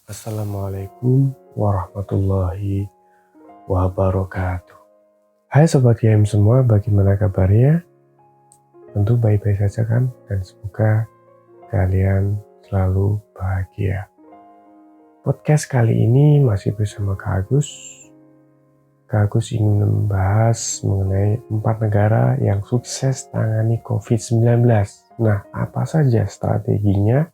Assalamualaikum warahmatullahi wabarakatuh. Hai Sobat YM semua, bagaimana kabarnya? Tentu baik-baik saja kan? Dan semoga kalian selalu bahagia. Podcast kali ini masih bersama Kak Agus. Kak Agus ingin membahas mengenai 4 negara yang sukses tangani COVID-19. Nah, apa saja strateginya?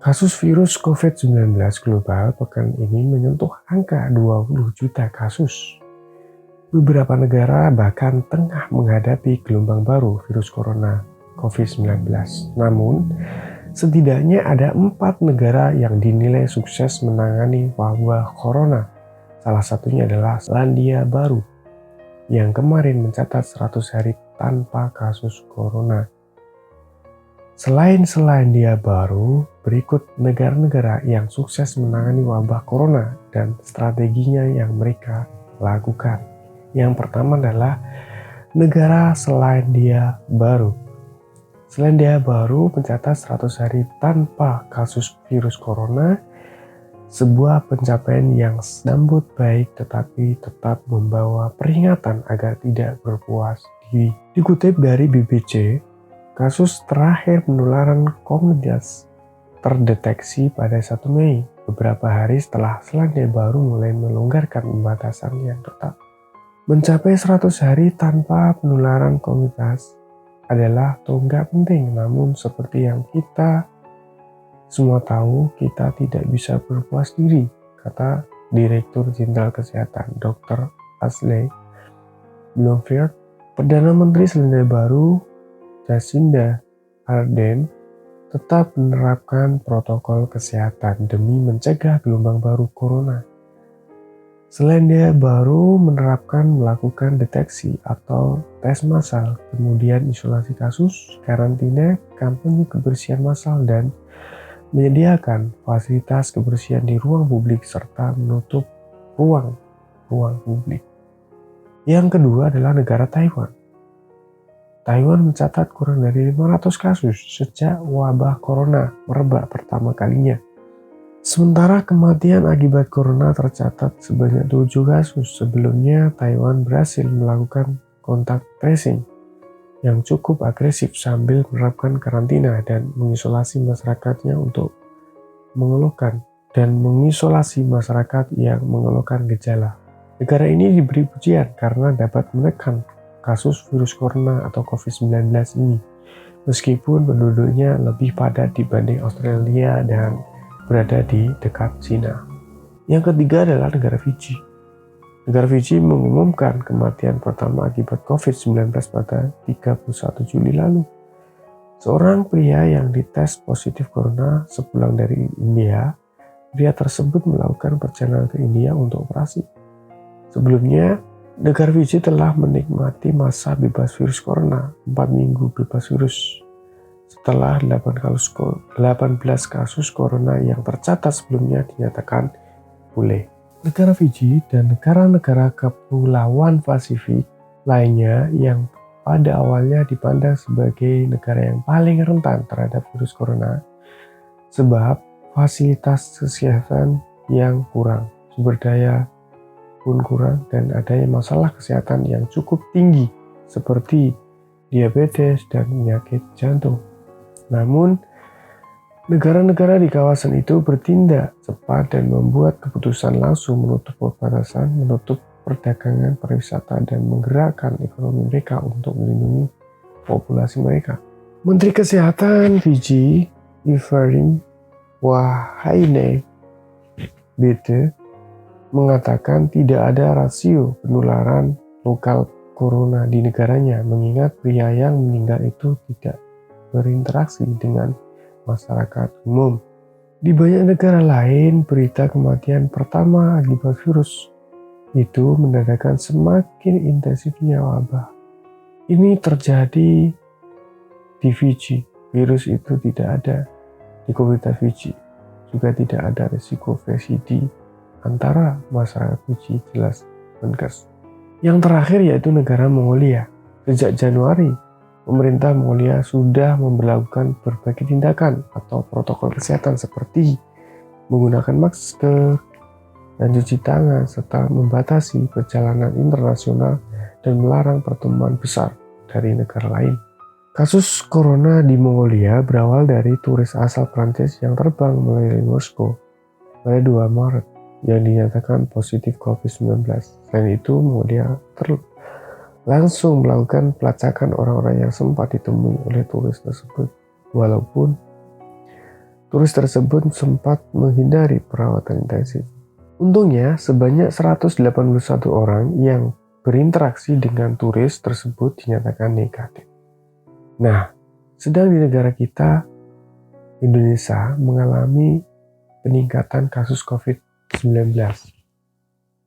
Kasus virus COVID-19 global pekan ini menyentuh angka 20 juta kasus. Beberapa negara bahkan tengah menghadapi gelombang baru virus corona COVID-19. Namun, setidaknya ada 4 negara yang dinilai sukses menangani wabah corona. Salah satunya adalah Selandia Baru, yang kemarin mencatat 100 hari tanpa kasus corona. Selain Selandia Baru, berikut negara-negara yang sukses menangani wabah corona dan strateginya yang mereka lakukan. Yang pertama adalah negara Selandia Baru. Selandia Baru mencatat 100 hari tanpa kasus virus corona, sebuah pencapaian yang sambut baik tetapi tetap membawa peringatan agar tidak berpuas diri. Dikutip dari BBC, kasus terakhir penularan komunitas terdeteksi pada 1 Mei, beberapa hari setelah Selandia Baru mulai melonggarkan pembatasan yang ketat. Mencapai 100 hari tanpa penularan komunitas adalah tonggak penting, namun seperti yang kita semua tahu, kita tidak bisa berpuas diri, kata Direktur Jenderal Kesehatan Dr. Ashley Bloomfield. Perdana Menteri Selandia Baru Jacinda Ardern tetap menerapkan protokol kesehatan demi mencegah gelombang baru corona. Selandia Baru melakukan deteksi atau tes massal, kemudian isolasi kasus, karantina, kampanye kebersihan massal, dan menyediakan fasilitas kebersihan di ruang publik serta menutup ruang publik. Yang kedua adalah negara Taiwan. Taiwan mencatat kurang dari 500 kasus sejak wabah corona merebak pertama kalinya. Sementara kematian akibat corona tercatat sebanyak 7 kasus. Sebelumnya, Taiwan berhasil melakukan kontak tracing yang cukup agresif sambil menerapkan karantina dan mengisolasi masyarakatnya mengisolasi masyarakat yang mengeluhkan gejala. Negara ini diberi pujian karena dapat menekan kasus virus corona atau COVID-19 ini, meskipun penduduknya lebih padat dibanding Australia dan berada di dekat Cina. Yang ketiga adalah negara Fiji. Negara Fiji mengumumkan kematian pertama akibat COVID-19 pada 31 Juli lalu. Seorang pria yang dites positif corona sepulang dari India, pria tersebut melakukan perjalanan ke India untuk operasi. Sebelumnya, negara Fiji telah menikmati masa bebas virus corona, 4 minggu bebas virus, setelah 18 kasus corona yang tercatat sebelumnya dinyatakan pulih. Negara Fiji dan negara-negara kepulauan Pasifik lainnya yang pada awalnya dipandang sebagai negara yang paling rentan terhadap virus corona, sebab fasilitas kesehatan yang kurang, sumber daya pun kurang, dan adanya masalah kesehatan yang cukup tinggi seperti diabetes dan penyakit jantung. Namun, negara-negara di kawasan itu bertindak cepat dan membuat keputusan langsung menutup perbatasan, menutup perdagangan, pariwisata, dan menggerakkan ekonomi mereka untuk melindungi populasi mereka. Menteri Kesehatan Fiji, Ivering Wahaine Bete, mengatakan tidak ada rasio penularan lokal corona di negaranya, mengingat pria yang meninggal itu tidak berinteraksi dengan masyarakat umum. Di banyak negara lain, berita kematian pertama akibat virus itu menandakan semakin intensifnya wabah. Ini terjadi di Fiji. Virus itu tidak ada di komunitas Fiji. Juga tidak ada risiko VCD antara masyarakat Fiji, jelas Menkes. Yang terakhir yaitu negara Mongolia. Sejak Januari, pemerintah Mongolia sudah memberlakukan berbagai tindakan atau protokol kesehatan seperti menggunakan masker, dan cuci tangan, serta membatasi perjalanan internasional dan melarang pertemuan besar dari negara lain. Kasus corona di Mongolia berawal dari turis asal Prancis yang terbang melalui Moskow pada 2 Maret yang dinyatakan positif COVID-19. Selain itu, Mongolia langsung melakukan pelacakan orang-orang yang sempat ditemui oleh turis tersebut, walaupun turis tersebut sempat menghindari perawatan intensif. Untungnya, sebanyak 181 orang yang berinteraksi dengan turis tersebut dinyatakan negatif. Nah, sedang di negara kita, Indonesia, mengalami peningkatan kasus COVID-19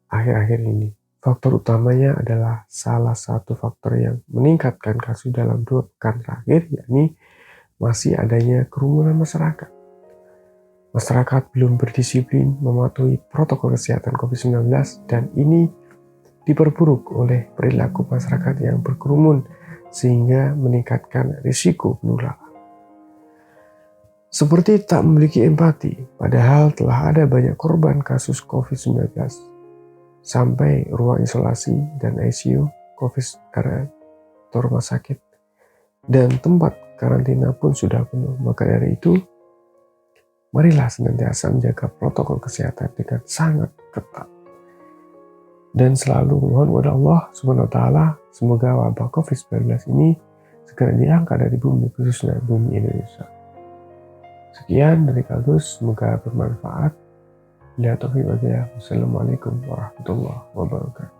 akhir-akhir ini. Faktor utamanya adalah salah satu faktor yang meningkatkan kasus dalam 2 pekan terakhir, yakni masih adanya kerumunan masyarakat. Masyarakat belum berdisiplin mematuhi protokol kesehatan COVID-19 dan ini diperburuk oleh perilaku masyarakat yang berkerumun sehingga meningkatkan risiko penularan. Seperti tak memiliki empati, padahal telah ada banyak korban kasus COVID-19. Sampai ruang isolasi dan ICU COVID atau rumah sakit dan tempat karantina pun sudah penuh. Maka dari itu, marilah senantiasa menjaga protokol kesehatan dengan sangat ketat. Dan selalu mohon kepada Allah SWT, semoga wabah COVID-19 ini segera diangkat dari bumi, khususnya bumi Indonesia. Sekian dari Agus, semoga bermanfaat. Wassalamualaikum warahmatullahi wabarakatuh.